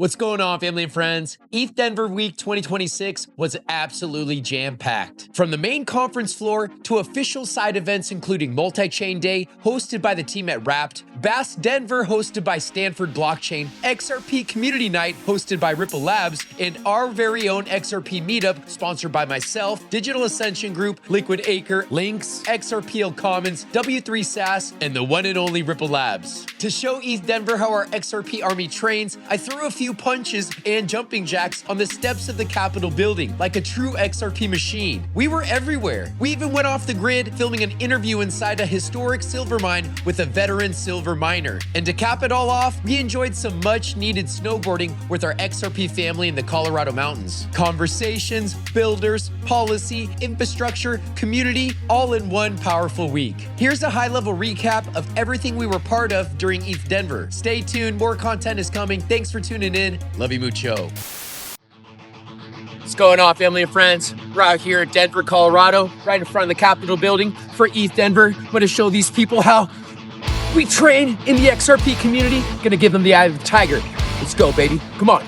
What's going on, family and friends? ETHDenver Week 2026 was absolutely jam-packed. From the main conference floor to official side events including MultiChain Day, hosted by the team at Wrapped, ETHDenver hosted by Stanford Blockchain, XRP Community Night hosted by Ripple Labs, and our very own XRP Meetup sponsored by myself, Digital Ascension Group, Liquid Acre, Lynx, XRPL Commons, W3 SaaS, and the one and only Ripple Labs. To show ETHDenver how our XRP army trains, I threw a few punches and jumping jacks on the steps of the Capitol building like a true XRP machine. We were everywhere. We even went off the grid filming an interview inside a historic silver mine with a veteran silver miner. And to cap it all off, we enjoyed some much needed snowboarding with our XRP family in the Colorado mountains. Conversations, builders, policy, infrastructure, community, all in one powerful week. Here's a high-level recap of everything we were part of during ETHDenver. Stay tuned, more content is coming. Thanks for tuning in. Love you mucho. What's going on, family and friends? We're out here at Denver, Colorado, right in front of the Capitol building for ETHDenver. I'm gonna show these people how we train in the XRP community. Gonna give them the eye of the tiger. Let's go, baby. Come on.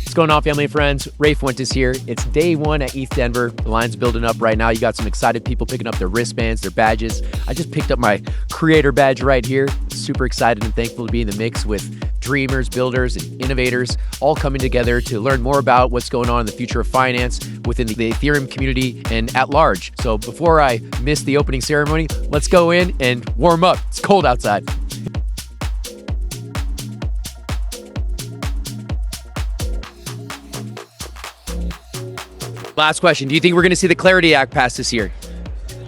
What's going on, family and friends? Fuentes here. It's day one at ETHDenver. The line's building up right now. You got some excited people picking up their wristbands, their badges. I just picked up my creator badge right here. Super excited and thankful to be in the mix with dreamers, builders, and innovators all coming together to learn more about what's going on in the future of finance within the Ethereum community and at large. So before I miss the opening ceremony, let's go in and warm up. It's cold outside. Last question. Do you think we're going to see the Clarity Act passed this year?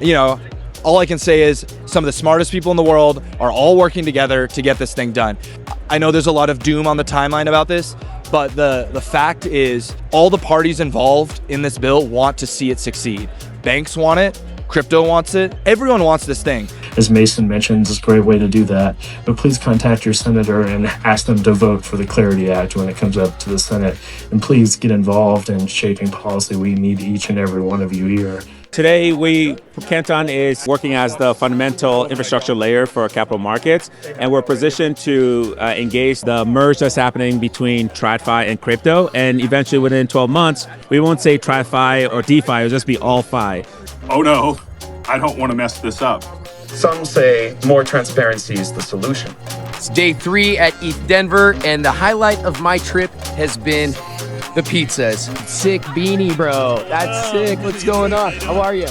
You know, all I can say is some of the smartest people in the world are all working together to get this thing done. I know there's a lot of doom on the timeline about this, but the fact is all the parties involved in this bill want to see it succeed. Banks want it, crypto wants it, everyone wants this thing. As Mason mentions, it's a great way to do that. But please contact your senator and ask them to vote for the Clarity Act when it comes up to the Senate. And please get involved in shaping policy. We need each and every one of you here. Today, Canton is working as the fundamental infrastructure layer for capital markets, and we're positioned to engage the merge that's happening between TradFi and crypto. And eventually, within 12 months, we won't say TradFi or DeFi, it'll just be all fi. Oh no, I don't want to mess this up. Some say more transparency is the solution. It's day 3 at ETHDenver, and the highlight of my trip has been the pizzas. Sick beanie, bro. That's sick. What's going on? How are you?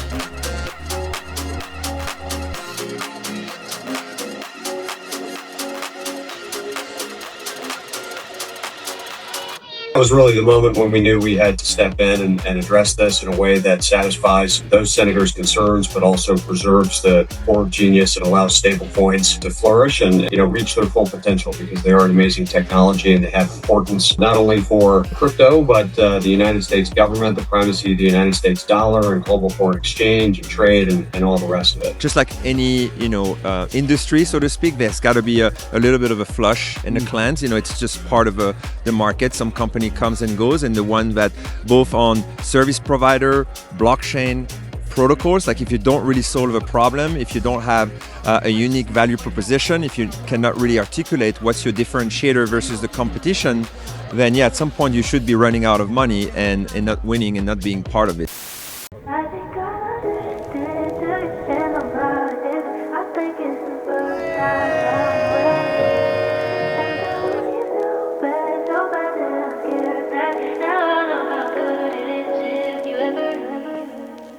That was really the moment when we knew we had to step in and address this in a way that satisfies those senators' concerns, but also preserves the core genius and allows stablecoins to flourish and reach their full potential, because they are an amazing technology and they have importance not only for crypto, but the United States government, the primacy of the United States dollar, and global foreign exchange and trade and all the rest of it. Just like any industry, so to speak, there's got to be a little bit of a flush and a cleanse. It's just part of the market. Some company comes and goes, and the one that both on service provider, blockchain protocols, like if you don't really solve a problem, if you don't have a unique value proposition, if you cannot really articulate what's your differentiator versus the competition, then yeah, at some point you should be running out of money and not winning and not being part of it.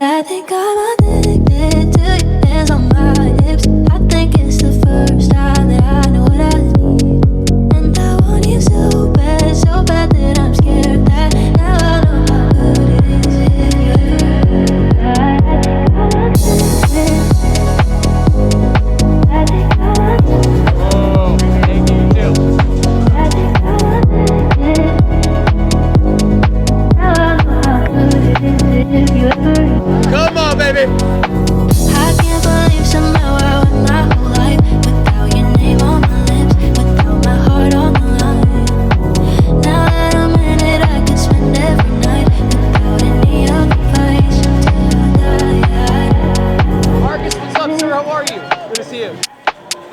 I think I'm addicted to your hands on my hips. I think it's the first time that I know what I need. And I want you so bad that I'm scared that now I know how good it is if you ever how are you? Good to see you.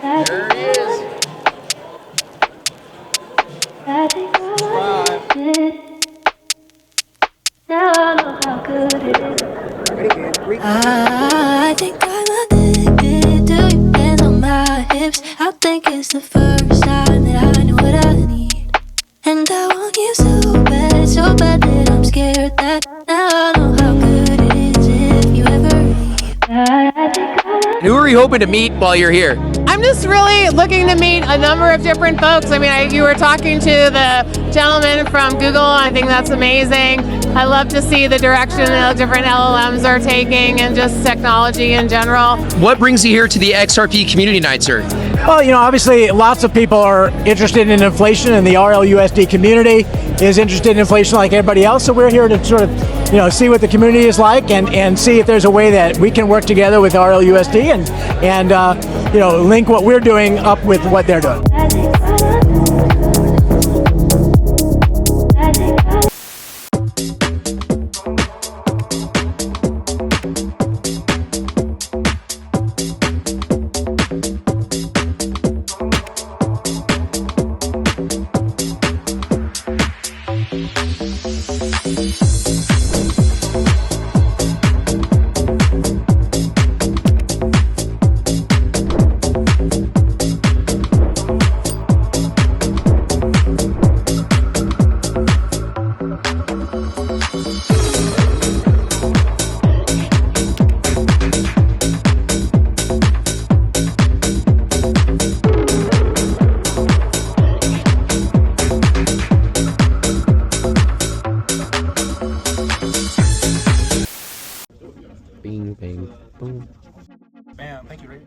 There he is. Now I know how good it is. I think I'm addicted to your hands on my hips. I think it's the first time that I know what I need. And I want you so bad that I'm scared that now I know how good it is if you ever leave. Who are you hoping to meet while you're here? I'm just really looking to meet a number of different folks. I mean, you were talking to the gentleman from Google. I think that's amazing. I love to see the direction that different LLMs are taking and just technology in general. What brings you here to the XRP Community Night, sir? Well, obviously lots of people are interested in inflation, and the RLUSD community is interested in inflation like everybody else. So we're here to sort of, see what the community is like and see if there's a way that we can work together with RLUSD and link what we're doing up with what they're doing. Bing, bang, boom. Bam, thank you, Ray.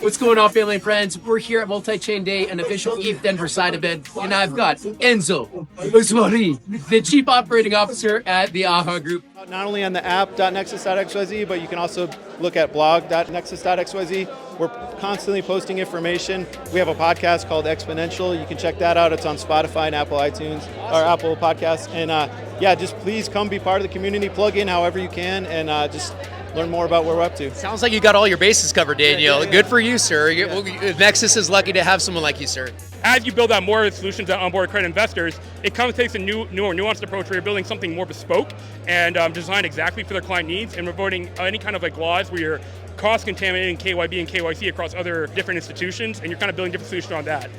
What's going on, family and friends? We're here at MultiChain Day, an official ETHDenver side event, and I've got Enzo Usmari, the Chief Operating Officer at the AHA Group. Not only on the app.nexus.xyz, but you can also look at blog.nexus.xyz. We're constantly posting information. We have a podcast called Exponential. You can check that out. It's on Spotify and Apple iTunes, or Apple Podcasts. And just please come be part of the community. Plug in however you can, and just learn more about what we're up to. Sounds like you got all your bases covered, Daniel. Yeah. Good for you, sir. Nexus is lucky to have someone like you, sir. As you build out more solutions that onboard credit investors, it takes a newer, nuanced approach where you're building something more bespoke and designed exactly for their client needs, and avoiding any kind of laws where you're cross-contaminating KYB and KYC across other different institutions, and you're kind of building different solutions on that.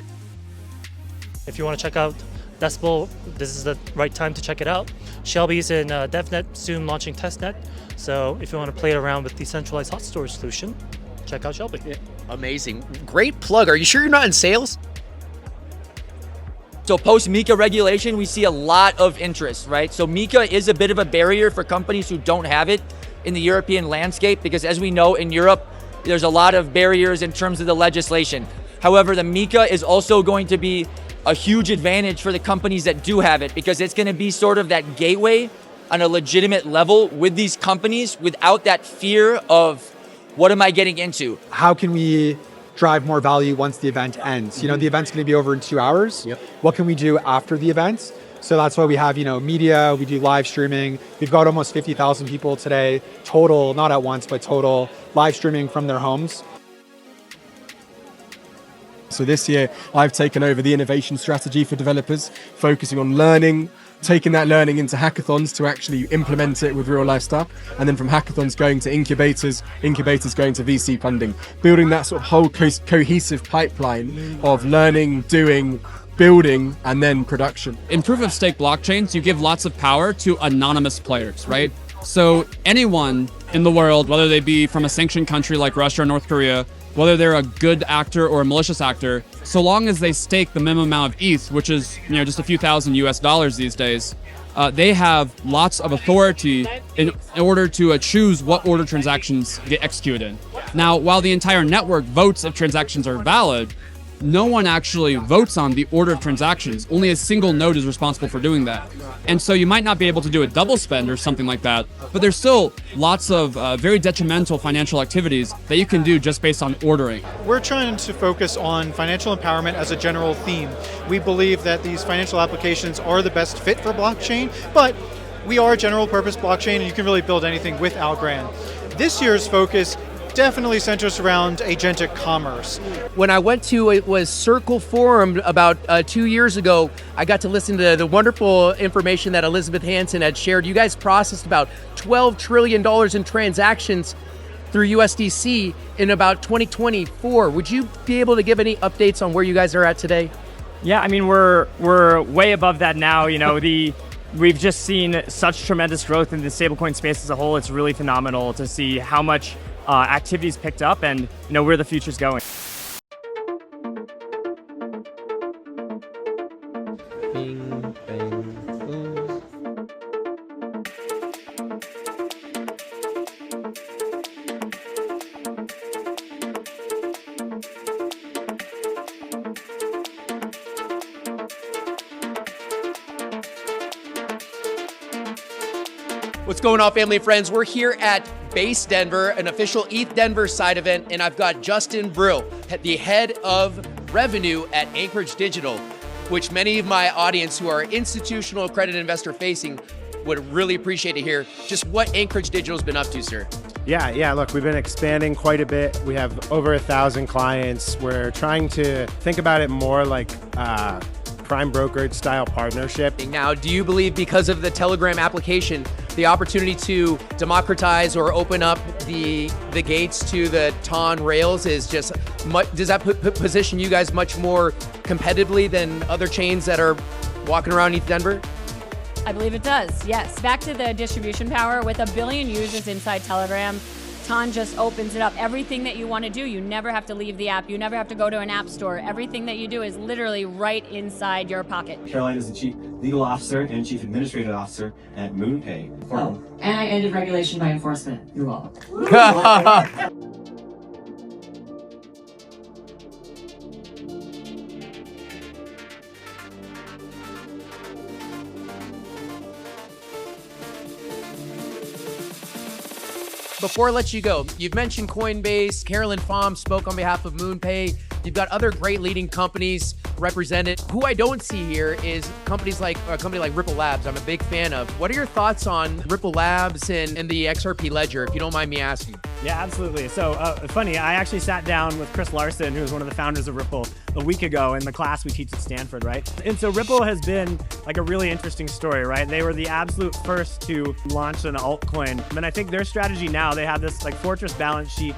If you want to check out Decibel, this is the right time to check it out. Shelby's in DevNet, soon launching testnet. So if you want to play around with decentralized hot storage solution, check out Shelby. Yeah. Amazing. Great plug. Are you sure you're not in sales? So post MiCA regulation, we see a lot of interest, right? So MiCA is a bit of a barrier for companies who don't have it in the European landscape, because as we know, in Europe, there's a lot of barriers in terms of the legislation. However, the MiCA is also going to be a huge advantage for the companies that do have it, because it's going to be sort of that gateway on a legitimate level with these companies without that fear of what am I getting into? How can we drive more value once the event ends? The event's going to be over in 2 hours. Yep. What can we do after the event? So that's why we have, media, we do live streaming. We've got almost 50,000 people today, total, not at once, but total, live streaming from their homes. So this year, I've taken over the innovation strategy for developers, focusing on learning, taking that learning into hackathons to actually implement it with real life stuff, and then from hackathons going to incubators going to VC funding, building that sort of whole cohesive pipeline of learning, doing, building, and then production. In proof of stake blockchains, you give lots of power to anonymous players, right? So anyone in the world, whether they be from a sanctioned country like Russia or North Korea, whether they're a good actor or a malicious actor, so long as they stake the minimum amount of ETH, which is just a few thousand US these days, they have lots of authority in order to choose what order transactions get executed. Now, while the entire network votes if transactions are valid, no one actually votes on the order of transactions. Only a single node is responsible for doing that. And so you might not be able to do a double spend or something like that, but there's still lots of very detrimental financial activities that you can do just based on ordering. We're trying to focus on financial empowerment as a general theme. We believe that these financial applications are the best fit for blockchain, but we are a general purpose blockchain and you can really build anything with Algorand. This year's focus definitely centers around agentic commerce. When I went to, it was Circle Forum about 2 years ago, I got to listen to the wonderful information that Elizabeth Hansen had shared. You guys processed about $12 trillion in transactions through USDC in about 2024. Would you be able to give any updates on where you guys are at today? Yeah, I mean, we're way above that now. You know, we've just seen such tremendous growth in the stablecoin space as a whole. It's really phenomenal to see how much activities picked up and where the future's going. Bing, bang, boom. What's going on, family and friends? We're here at ETHDenver, an official ETHDenver side event, and I've got Justin Brill, the head of revenue at Anchorage Digital, which many of my audience who are institutional credit investor facing would really appreciate to hear just what Anchorage Digital's been up to, sir. Yeah, look, we've been expanding quite a bit. We have over 1,000 clients. We're trying to think about it more like prime brokerage style partnership. Now, do you believe because of the Telegram application, the opportunity to democratize or open up the gates to the TON rails is just, does that position you guys much more competitively than other chains that are walking around ETHDenver? I believe it does, yes. Back to the distribution power, with 1 billion users inside Telegram, TON just opens it up. Everything that you want to do, you never have to leave the app. You never have to go to an app store. Everything that you do is literally right inside your pocket. Caroline is the Chief Legal Officer and Chief Administrative Officer at MoonPay. Oh, and I ended regulation by enforcement. You're welcome. Before I let you go, you've mentioned Coinbase, Carolyn Pham spoke on behalf of MoonPay. You've got other great leading companies represented. Who I don't see here is a company like Ripple Labs. I'm a big fan of. What are your thoughts on Ripple Labs and the XRP Ledger, if you don't mind me asking? Yeah, absolutely. So funny, I actually sat down with Chris Larson, who's one of the founders of Ripple, a week ago in the class we teach at Stanford, right? And so Ripple has been like a really interesting story, right? They were the absolute first to launch an altcoin. And I think their strategy now, they have this like fortress balance sheet.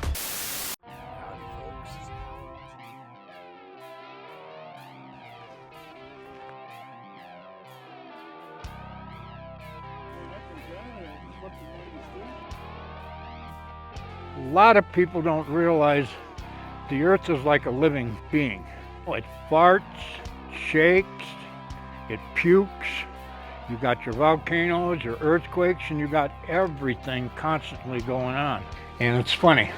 A lot of people don't realize the Earth is like a living being. It farts, shakes, it pukes. You got your volcanoes, your earthquakes, and you got everything constantly going on. And it's funny,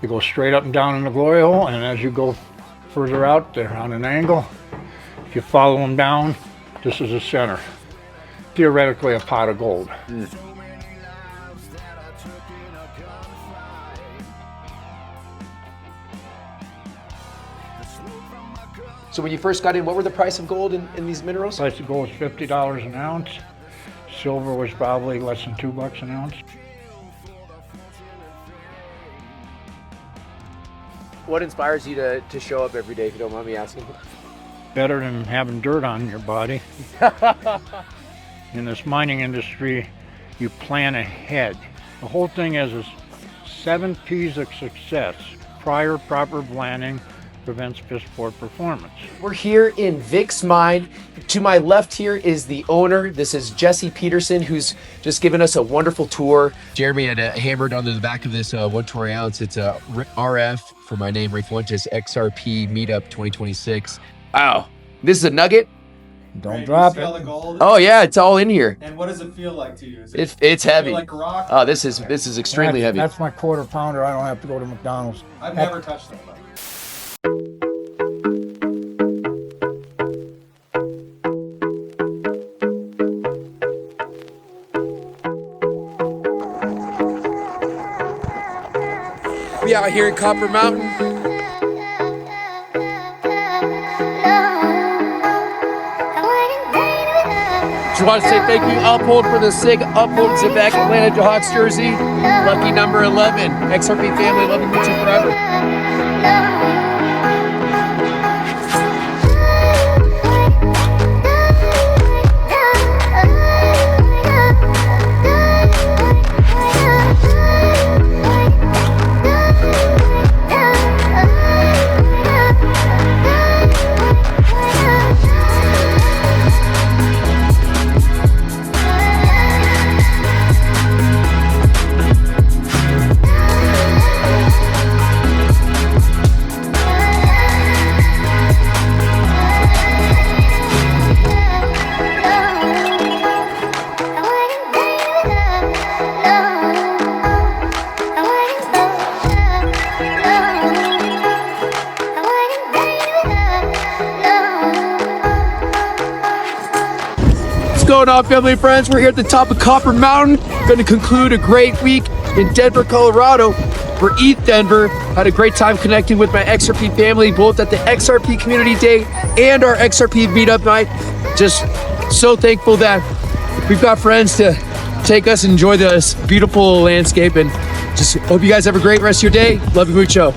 you go straight up and down in the glory hole, and as you go further out there on an angle, if you follow them down, this is the center. Theoretically a pot of gold. So when you first got in, what were the price of gold in these minerals? Price of gold was $50 an ounce. Silver was probably less than $2 an ounce. What inspires you to show up every day, if you don't mind me asking? Better than having dirt on your body. In this mining industry, you plan ahead. The whole thing is 7 P's of success. Prior proper planning prevents piss poor performance. We're here in Vic's mine. To my left here is the owner. This is Jesse Peterson, who's just given us a wonderful tour. Jeremy had hammered onto the back of this 1 troy ounce. It's a RF for my name, Ray Fuentes, XRP Meetup 2026. Wow, this is a nugget. Don't drop it. Oh yeah, it's all in here. And what does it feel like to you? It's heavy. Like rock? Oh, this is extremely heavy. That's my quarter pounder. I don't have to go to McDonald's. I've never touched them though. out here in Copper Mountain. Just want to say thank you, Uphold, for the sick Uphold Zivak Atlanta Jayhawks jersey. Lucky number 11. XRP family, love you forever. What's going on, family and friends? We're here at the top of Copper Mountain. Going to conclude a great week in Denver, Colorado for ETHDenver. Had a great time connecting with my XRP family, both at the XRP Community Day and our XRP Meetup night. Just so thankful that we've got friends to take us and enjoy this beautiful landscape, and just hope you guys have a great rest of your day. Love you mucho.